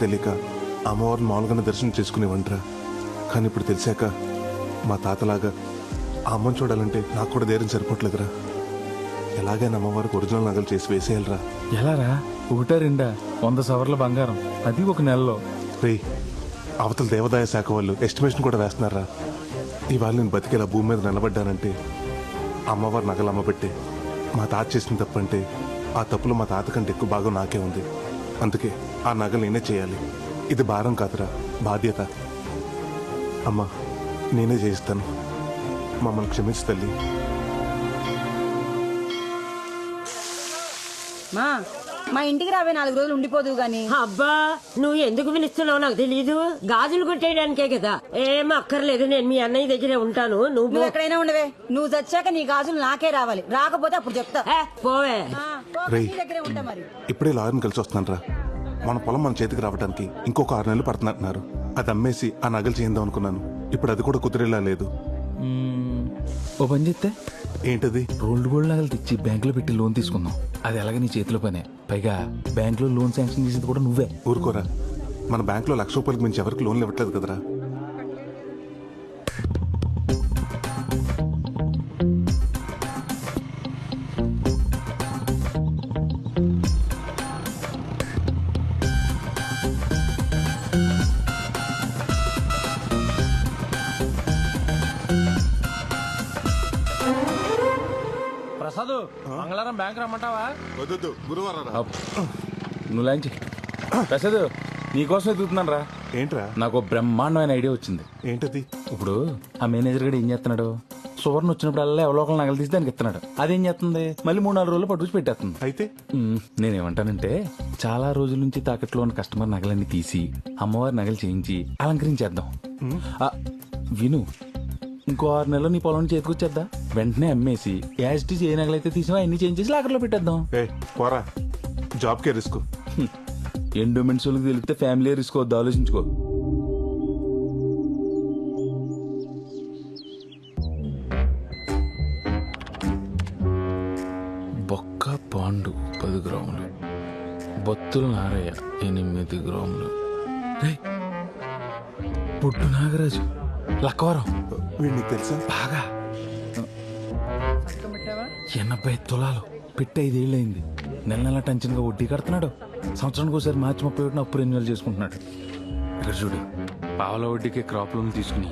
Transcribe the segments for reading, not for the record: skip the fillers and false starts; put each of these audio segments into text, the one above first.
తెలియక అమ్మవారిని మామూలుగానే దర్శనం చేసుకునేవంటరా. కానీ ఇప్పుడు తెలిసాక మా తాతలాగా ఆ అమ్మని చూడాలంటే నాకు కూడా ధైర్యం సరిపోవట్లేదురా. ఎలాగైనా అమ్మవారికి ఒరిజినల్ నగలు చేసి వేసేయాలరా. ఎలారా? ఒకటా రెండా? 100 సవర్ల బంగారం, అది ఒక నెలలో. రే, అవతల దేవాదాయ శాఖ వాళ్ళు ఎస్టిమేషన్ కూడా వేస్తున్నారా. ఇవాళ నేను బతికేలా భూమి మీద నిలబడ్డానంటే అమ్మవారి నగలు అమ్మబెట్టే. మా తాత చేసిన తప్పంటే ఆ తప్పులో మా తాత కంటే ఎక్కువ భాగం నాకే ఉంది. అందుకే ఆ నగలు నేనే చేయాలి. ఇది భారం కాదురా, బాధ్యత. అమ్మా, నేనే చేయిస్తాను. మమ్మల్ని క్షమించు తల్లి. మా ఇంటికి రావే 4 రోజులు ఉండిపోదు గాని. అబ్బా, నువ్వు ఎందుకు పిలుస్తున్నావు నాకు తెలీదు. గాజులు కొట్టేయడానికే కదా. ఏం అక్కర్లేదు, నేను మీ అన్నయ్య దగ్గరే ఉంటాను. నువ్వు ఎక్కడైనా ఉండవే. నువ్వు చచ్చాక నీ గాజులు నాకే రావాలి. రాకపోతే అప్పుడు చెప్తా. పోవే. రేయ్, దగ్గరే ఉంటా మరి. ఇప్పుడే లాయర్ని కలిసి వస్తాను రా. మన పొలం మన చేతికి రావడానికి ఇంకొక 6 నెలలు పడుతున్నట్టున్నారు. అది అమ్మేసి ఆ నగలు చేద్దాం అనుకున్నాను. ఇప్పుడు అది కూడా కుదిరేలా లేదు. ఓ పని చేస్తే ఏంటది? రోల్డ్ గోల్డ్ నగలు తెచ్చి బ్యాంకులో పెట్టి లోన్ తీసుకుందాం. అది ఎలాగ నీ చేతిలో పనే. పైగా బ్యాంకులో లోన్ శాంక్షన్ చేసేది కూడా నువ్వే. ఊరుకోరా, మన బ్యాంకులో ₹1,00,000 మించి ఎవరికి లోన్లు ఇవ్వట్లేదు కదరా. ప్రసాద్, మంగళవారం బ్యాంక్ రమ్మంటావా? వద్దు, గురువారం రా. నువ్వు లాంచి. ప్రసాద్, నీకోసం ఎదుగుతున్నాను రా. ఏంట్రా? నాకు బ్రహ్మాండమైన ఐడియా వచ్చింది. ఏంటది? ఇప్పుడు ఆ మేనేజర్ గడు ఏం చేస్తున్నాడు? సువర్ణ వచ్చినప్పుడల్లా ఎవరో ఒకరు నగలు తీసి దానికి ఇస్తున్నాడు. అదేం చేస్తుంది? మళ్ళీ 3-4 రోజులు పట్టుకుని పెట్టేస్తుంది. అయితే నేనేమంటానంటే, చాలా రోజుల నుంచి తాకట్లో ఉన్న కస్టమర్ నగలన్నీ తీసి అమ్మవారి నగలు చేయించి అలంకరించేద్దాం. విను, ఇంకో 6 నెలలు నీ పొలం చేతికొచ్చేద్దా. వెంటనే అమ్మేసి యాజిటీ ఏ నగలైతే తీసినా అన్ని చేంజ్ చేసి లాకర్లో పెట్టేద్దాం. పోరా, జాబ్కే రిస్క్. ఎండోమెంట్స్ వాళ్ళకి తెలిపితే ఫ్యామిలీ రిస్క్ వద్దు, ఆలోచించుకో. బొక్క పాండు 10 గ్రాములు, బొత్తుల నారయ్య 8 గ్రాములు, పొట్టు నాగరాజు లక్కవరం. వీడికి తెలుసా? బాగా 80 తులాలు పెట్టి 5 ఏళ్ళయింది. నెల టెన్షన్గా వడ్డీ కడుతున్నాడు. సంవత్సరానికి ఒకసారి మార్చి 31 అప్పు రెన్యువల్ చేసుకుంటున్నాడు. ఇక్కడ చూడు, పావుల వడ్డీకి క్రాప్ లోన్ తీసుకుని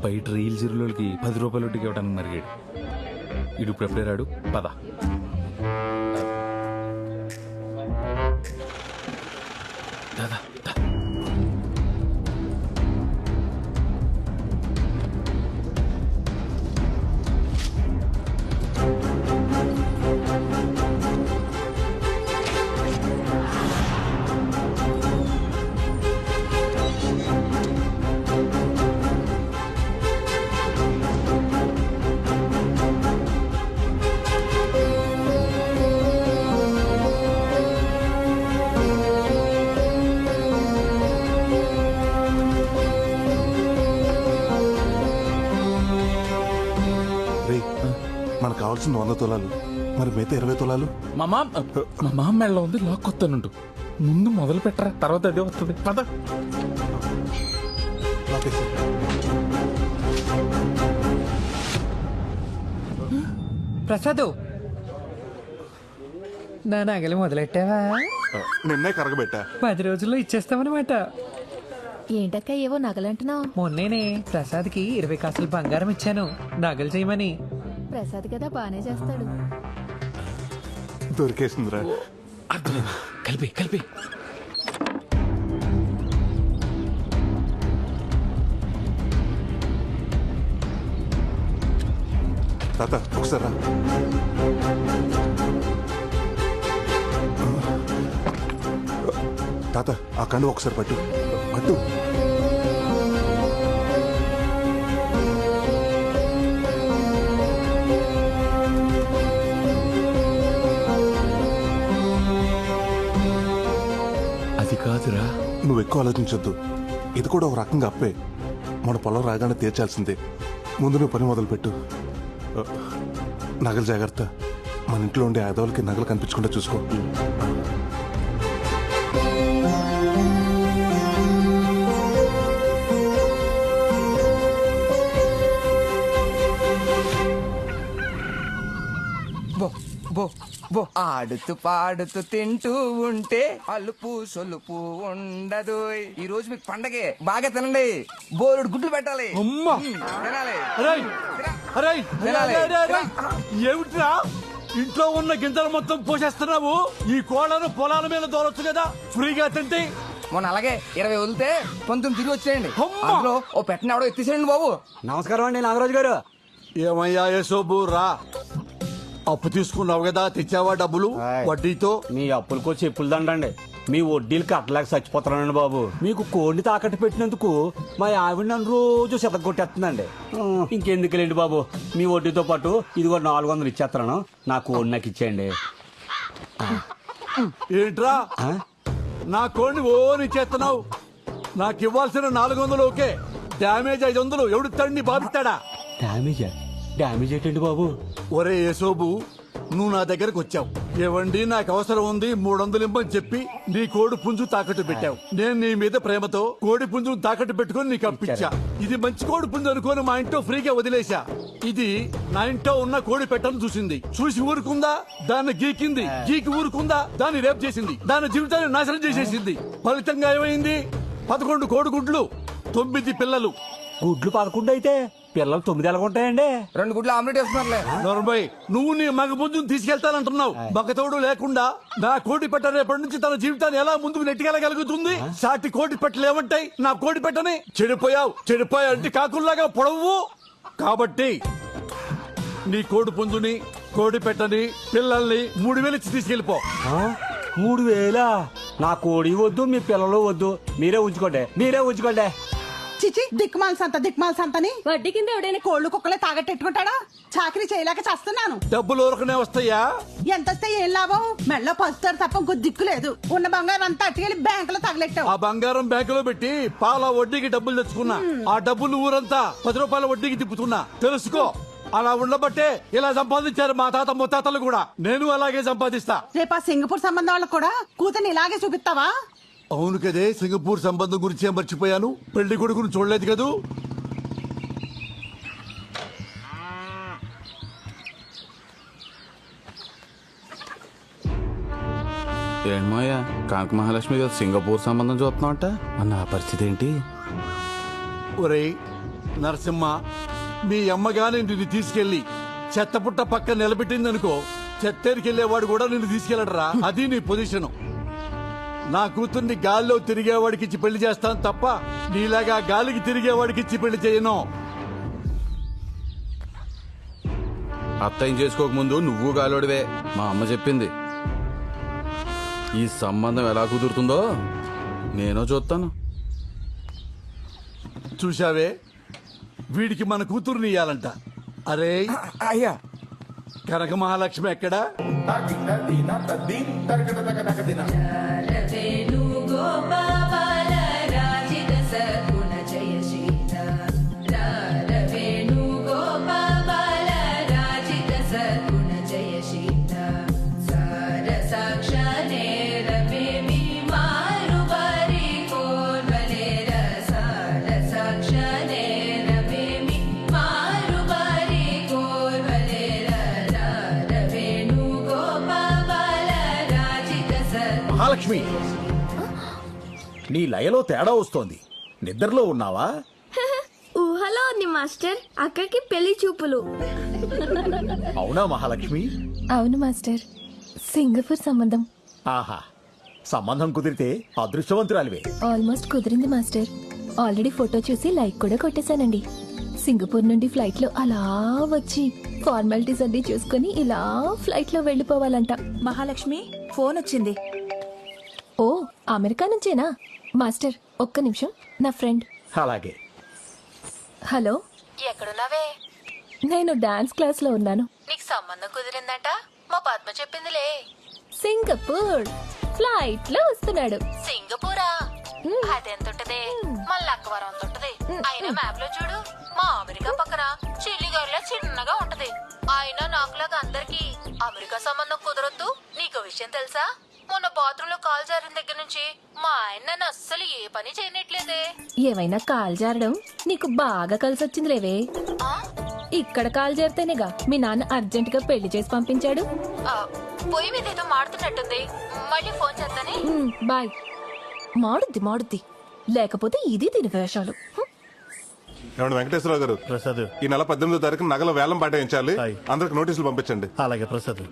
బయట రీల్ జీరోలకి 10 రూపాయల వడ్డీకి ఇవ్వడానికి మరిగాడు. ఇడు ఇప్పుడు ఎప్పుడే రాడు. పద. దాదా మనకు కావాల్సింది 100 తులాలు. మరి మిగతా 20 తులాలు మా మామ మెళ్ళ ఉంది, లాక్కొస్తానుండు. ముందు మొదలు పెట్టరా, తర్వాత అదే వస్తుంది. పద. ప్రసాదు, నా నగలు మొదలెట్టావా? నిన్నే కరగబెట్టా. 10 రోజుల్లో ఇచ్చేస్తామన్నమాట. ఏంటక్క ఏవో నగలంటున్నావు? మొన్నేనే ప్రసాద్కి 20 కాసులు బంగారం ఇచ్చాను నగలు చేయమని. ప్రసాద్ కదా, బానే చేస్తాడు. దొరికేసిందిరా. కలిపి కలిపి. తాత, ఒకసారి రా. తాత, ఆ కండు ఒకసారి పట్టు పట్టు. అది కాదురా. నువ్వు ఎక్కువ ఆలోచించొద్దు. ఇది కూడా ఒక రకంగా అప్పే. మన పొలం రాగానే తీర్చాల్సిందే. ముందు నువ్వు పని మొదలుపెట్టు. నగలు జాగ్రత్త. మన ఇంట్లో ఉండే ఆదవులకి నగలు కనిపించకుండా చూసుకో. అబ్బో ఆడుతూ పాడుతూ తింటూ ఉంటే అలుపు సొలుపు ఉండదు. ఈ రోజు మీకు పండగే, బాగా తినండి. బోరుడు గుడ్లు పెట్టాలి. తినాలి. తినాలి. ఏమిట్రా ఇంట్లో ఉన్న గింజలు మొత్తం పోసేస్తున్నావు? ఈ కోళ్లను పొలాల మీద దోలొచ్చు కదా ఫ్రీగా తింటే. మొన్న అలాగే 20 వదిలితే 19 తిరిగి వచ్చేయండి. అమ్మా! అందులో ఓ పెట్టిన ఎవడో ఎత్తిసేయండి బాబు. నమస్కారం అండి నాగరాజు గారు. ఏమయ్యా యశోబు రా, అప్పు తీసుకున్నావు కదా, తెచ్చావా డబ్బులు వడ్డీతో? మీ అప్పులకో చెప్పులు దండండి. మీ వడ్డీలు కట్టలేక చచ్చిపోతున్నానండి బాబు. మీకు కోడిని తాకట్టు పెట్టినందుకు మా ఆవిడ నన్ను రోజు కొట్టేస్తుందండి. ఇంకెందుకులేండి బాబు, మీ వడ్డీతో పాటు ఇదిగో 400 ఇచ్చేస్తున్నాను. నా కోడి నాకు ఇచ్చేయండి. ఏంట్రా నా కోడిని ఓనిచ్చేస్తున్నావు? నాకు ఇవ్వాల్సిన 400 ఓకే, డ్యామేజ్ 500 ఎవడు తండ్రి బాబిస్తాడా? డ్యామేజ్ ఏంటండి బాబు? ఒరే యశోబు, నువ్వు నా దగ్గరకు వచ్చావు. ఏవండి నాకు అవసరం ఉంది 300 ఇమ్మని చెప్పి నీ కోడి పుంజు తాకట్టు పెట్టావు. నేను నీ మీద ప్రేమతో కోడి పుంజును తాకట్టు పెట్టుకుని నీకు అప్పించా. ఇది మంచి కోడి పుంజు అనుకోని మా ఇంట్లో ఫ్రీగా వదిలేశా. ఇది నా ఇంట్లో ఉన్న కోడి పెట్టను చూసింది, చూసి ఊరుకుందా? దాన్ని గీకి ఊరుకుందా? దాన్ని రేపు చేసింది, దాని జీవితాన్ని నాశనం చేసేసింది. ఫలితంగా ఏమైంది? 11 కోడిగుడ్లు, 9 పిల్లలు. గుడ్లు 11 అయితే పిల్లలు 9 ఎలాగుంటాయండి? 2 గుడ్లు ఆమ్లెట్ వేస్తున్నారులే. నోర్మై, నువ్వు నీ మగ పుంజును తీసుకెళ్తానంటున్నావు. మగతోడు లేకుండా నా కోడి పెట్ట రేపటి నుంచి తన జీవితాన్ని ఎలా ముందుకు నెట్టుకెళ్ళగలుగుతుంది? సాటి కోడి పెట్టలు ఏమంటాయి నా కోడి పెట్టని? చెడిపోయావు అంటే కాకుల్లాగా పొడవు. కాబట్టి నీ కోడి పుంజుని, కోడి పెట్టని, పిల్లల్ని 3000 ఇచ్చి తీసుకెళ్లిపో. 3000? నా కోడి వద్దు, మీ పిల్లలు వద్దు. మీరే ఉంచుకోండి. చిచి దిక్మాల్ సంతని వడ్డీ కింద ఎవడైనా కోళ్లు కుక్కలే తాగట్టెట్టుకుంటాడా? చాకరీ చేయలేక చేస్తున్నాను. డబ్బులు ఊరకనే వస్తాయా? ఎంత వస్తే ఏం లాభం? మెళ్ళో పసుతారు తప్ప ఇంకో దిక్కు లేదు. ఉన్న బంగారం అంతా అట్టుకెళ్ళి బ్యాంకులో తగలెట్టావు. ఆ బంగారం బ్యాంకులో పెట్టి పాల వడ్డీకి డబ్బులు తెచ్చుకున్నా. ఆ డబ్బులు ఊరంతా 10 రూపాయల వడ్డీకి తిప్పుతున్నా. తెలుసుకో, అలా ఉండబట్టే ఇలా సంపాదించారు మా తాత ముత్తాతలు కూడా. నేను అలాగే సంపాదిస్తా. రేపు ఆ సింగపూర్ సంబంధం వాళ్ళకు కూడా కూతుర్ని ఇలాగే చూపిస్తావా? అవును కదే, సింగపూర్ సంబంధం గురించి మర్చిపోయాను. పెళ్లి కొడుకును చూడలేదు కదూ. ఏంటమ్మయ్యా, కాంక మహాలక్ష్మి గారు సింగపూర్ సంబంధం చూస్తున్నావుట. నా పరిస్థితి ఏంటి? ఒరేయ్ నరసింహ, మీ అమ్మగాని నిన్ను తీసుకెళ్లి చెత్తపుట్ట పక్క నిలబెట్టిందనుకో, చెత్తేరికెళ్లేవాడు కూడా నిన్ను తీసుకెళ్లడరా. అది నీ పొజిషను. నా కూతుర్ని గాల్లో తిరిగేవాడికి ఇచ్చి పెళ్లి చేస్తాను తప్ప నీలాగా గాలికి తిరిగేవాడికి ఇచ్చి పెళ్లి చేయను. అత్తయ్యం చేసుకోకముందు నువ్వు గాలోడివే, మా అమ్మ చెప్పింది. ఈ సంబంధం ఎలా కుదురుతుందో నేను చూస్తాను. చూశావే, వీడికి మన కూతుర్ని ఇయ్యాలంట. అరే అయ్యా, కనక మహాలక్ష్మి ఎక్కడా? మహాలక్ష్మి, నీ లయలో తేడా వస్తోంది. నిద్రలో ఉన్నావా? ఊహలో ఉంది మాస్టర్. అక్కకి పెళ్లి చూపులు. అవునా మహాలక్ష్మి? అవును మాస్టర్, సింగపూర్ సంబంధం. ఆహా, సంబంధం కుదిరితే అదృష్టవంతురాలివే. ఆల్మోస్ట్ కుదిరింది మాస్టర్. ఆల్రెడీ ఫోటో చూసి లైక్ కూడా కొట్టేశానండి. సింగపూర్ నుండి ఫ్లైట్ లో అలా వచ్చి ఫార్మాలిటీస్ అన్ని చూసుకుని ఇలా ఫ్లైట్ లో వెళ్ళిపోవాలంట. మహాలక్ష్మి, ఫోన్ వచ్చింది. ఓ, అమెరికా నుంచేనా? మాస్టర్ ఒక్క నిమిషం, నా ఫ్రెండ్. అలాగే. హలో, ఎక్కడున్నావే? నేను డాన్స్ క్లాస్ లో ఉన్నాను. నీకు సంబంధం కుదిరిందంట మా పద్మ చెప్పిందిలే. సింగపూర్ ఫ్లైట్ లో వస్తున్నాడు. సింగపూరా? అదెంతుంటది? మన లక్కవరం అంత ఉంటది. అయినా మ్యాప్ లో చూడు, మా అమెరికా పక్కన చిల్లిగారిలా చిన్నగా ఉంటది. అయినా నాకులాగా అందరికి అమెరికా సంబంధం కుదరొద్దు. నీకు విషయం తెలుసా? మొన్న బాత్రూమ్ లో కాల్ జారిన దగ్గర నుంచి మా ఆయన నన్ను అస్సలు ఏ పని చేయనట్లేదే. ఏమైనా కాల్ జారడం నీకు బాగా కలిసి వచ్చింది లేవే. ఇక్కడ కాల్ చేరితేనేగా మీ నాన్న అర్జెంట్ గా పెళ్లి చేసి పంపించాడు. పొయ్యి మీద ఏదో మాడుతున్నట్టుంది, మళ్ళీ ఫోన్ చేస్తానే. బాయ్. మాడుద్ది లేకపోతే ఇది దీని వేషాలు. ఏమండి వెంకటేశ్వరరావు గారు, ప్రసాద్ ఈ నెల 18వ తారీఖు నగల వేలం పాటించాలి. అందరికి నోటీసులు పంపించండి. అలాగే ప్రసాద్.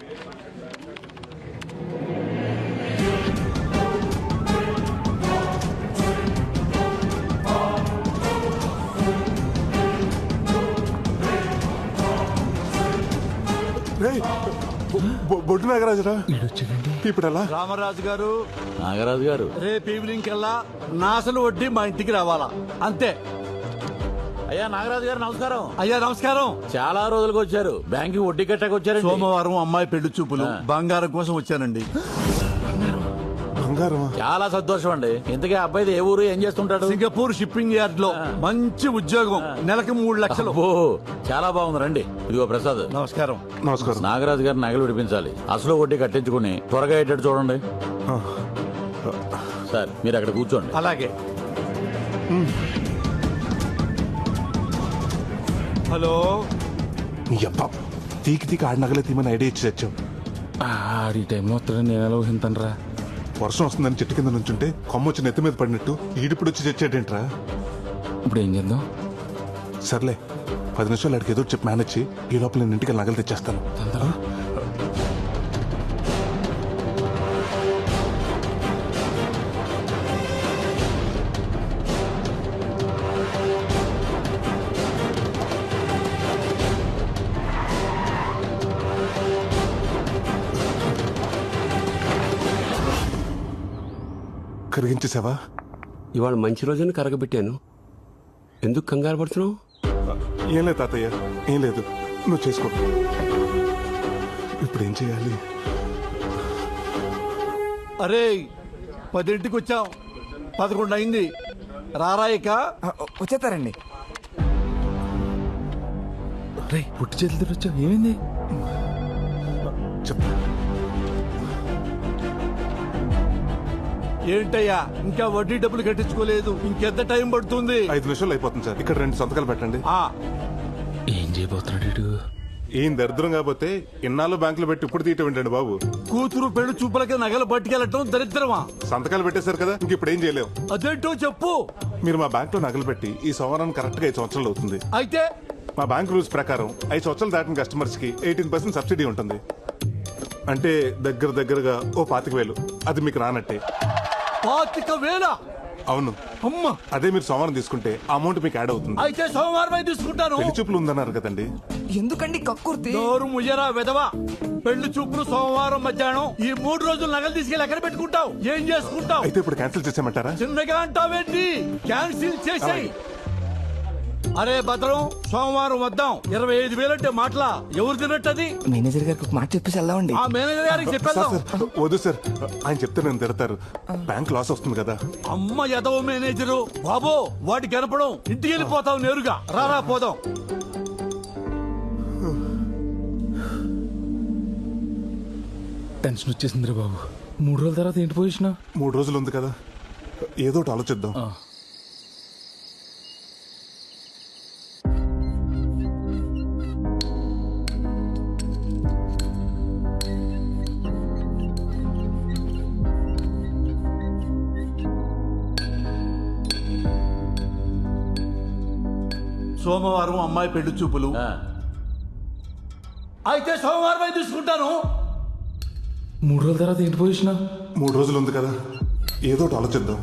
బొడ్డు నాగరాజురా, ఇప్పుడు ఎలా? రామరాజు గారు, నాగరాజు గారు, రేపు ఈవినింగ్ కల్లా నాసలు వడ్డీ మా ఇంటికి రావాలా, అంతే. అయ్యా నాగరాజు గారు నమస్కారం. అయ్యా నమస్కారం. చాలా రోజులకు వచ్చారు. బ్యాంక్ వడ్డీ కట్టకు వచ్చారు. సోమవారం అమ్మాయి పెళ్లి చూపులు, బంగారం కోసం వచ్చానండి. బంగారమా? చాలా సంతోషం అండి. ఇంతకీ అబ్బాయి ఏ ఊరు, ఏం చేస్తుంటాడు? సింగపూర్ షిప్పింగ్ యార్డ్ లో మంచి ఉద్యోగం, నెలకు 3 లక్షలు. ఓ చాలా బాగుంది. రండి. ఇదిగో ప్రసాద్. నమస్కారం. నమస్కారం. నాగరాజు గారు నగలు విడిపించాలి. అసలు వడ్డీ కట్టించుకుని త్వరగా అయ్యేటట్టు చూడండి. సార్ మీరు అక్కడ కూర్చోండి. అలాగే. హలో. నీ అబ్బా తీకి ఆడి నగలే తీమని ఐడియా ఇచ్చి తెచ్చావు. ఆడి టైంలో వస్తాడని నేను ఎలా ఊహింతానరా? వర్షం వస్తుందని చెట్టు కింద నుంచుంటే కొమ్మ వచ్చి నెత్తి మీద పడినట్టు ఈడిప్పుడు వచ్చి తెచ్చాడేంట్రా? ఇప్పుడు ఏం చేద్దాం? సర్లే 10 నిమిషాలు అడిగి ఏదో చెప్పి మేనేజ్ చేయి. ఈ లోపల నేను ఇంటికి నగలు తెచ్చేస్తాను. కరిగించేసావా? ఇవాళ మంచి రోజున కరగబెట్టాను. ఎందుకు కంగారు పడుతున్నావు? ఏం లేదు తాతయ్య, ఏం లేదు. నువ్వు చేసుకో. ఇప్పుడు ఏం చేయాలి? అరే 10ంటికి వచ్చాం, 11 అయింది. రారాయిక వచ్చేస్తారండి. రే పుట్టి చేతులు వచ్చావు, ఏమైంది? చెప్పు. ఏంటయ్యా ఇంకా వడ్డీ డబ్బులు కట్టించుకోలేదు? ఇంకెంత టైం పడుతుంది? 5 నిమిషాలు అయిపోతుంది సార్. ఇక్కడ 2 సంతకాలు పెట్టండి. ఏం చేయబోతున్నాడు? ఏం దరిద్రం కాకపోతే ఇన్నాళ్ళు బ్యాంకులో పెట్టి ఇప్పుడు తీయటం ఏంటండి బాబు? కూతురు పెళ్లి చూపులకి నగలు పట్టుకెళ్ళటం దరిద్రమా? సంతకాలు పెట్టేశారు కదా, ఇంక ఇప్పుడు ఏం చేయలేవు. అదేంటో చెప్పు. మీరు మా బ్యాంక్ లో నగలు పెట్టి ఈ సంవత్సరానికి కరెక్ట్ గా 5 సంవత్సరాలు అవుతుంది. అయితే మా బ్యాంక్ రూల్స్ ప్రకారం 5 సంవత్సరాలు దాటిన కస్టమర్స్ కి 18% సబ్సిడీ ఉంటుంది. అంటే దగ్గరగా ఓ 25,000. అది మీకు రానట్టే. 25,000? అవును. అమ్మా, అదే మీరు సోమవారం తీసుకుంటే ఆ అమౌంట్ మీకు యాడ్ అవుతుంది. అయితే సోమవారం తీసుకుంటాను. పెళ్లి చూపులు ఉందన్నారు కదండి. ఎందుకండి కక్కుర్తి? నోరు ముయ్యరా వెదవా. పెళ్లి చూపులు సోమవారం మధ్యాహ్నం. ఈ 3 రోజులు నగలు తీసుకెళ్ళి ఎక్కడ పెట్టుకుంటావు? ఏం చేసుకుంటావు? అయితే ఇప్పుడు క్యాన్సిల్ చేసేయమంటారా? చిన్నగా అంటావేంటి? క్యాన్సిల్ చేసేయ్. అరే భద్రం, సోమవారం వద్దాం. 25,000 అంటే మాటలా? ఎవరు తిన్నట్టది? మేనేజర్ గారికి ఒక మాట చెప్పేసి వెళ్దామండి. ఆ మేనేజర్ గారికి చెప్పేద్దాం. సార్, వద్దు సార్, ఆయన చెప్తే నేను తిడతారు. బ్యాంక్ లాస్ వస్తుంది కదా. అమ్మ ఎదవ మేనేజరు బాబో, వాటి కనపడం. ఇంటికి వెళ్ళిపోతావు నేరుగా. రారా పోదాం. టెన్షన్ వచ్చేసిందిరా బాబు. 3 రోజుల తర్వాత ఏంటి పొజిషన్? 3 రోజులు ఉంది కదా, ఏదో ఒకటి ఆలోచిద్దాం. సోమవారం అమ్మాయి పెళ్లి చూపులు. అయితే సోమవారం తీసుకుంటాను. 3 రోజుల తర్వాత ఏంటి పొజిషన్? 3 రోజులు ఉంది కదా, ఏదో ఒకటి ఆలోచిద్దాం.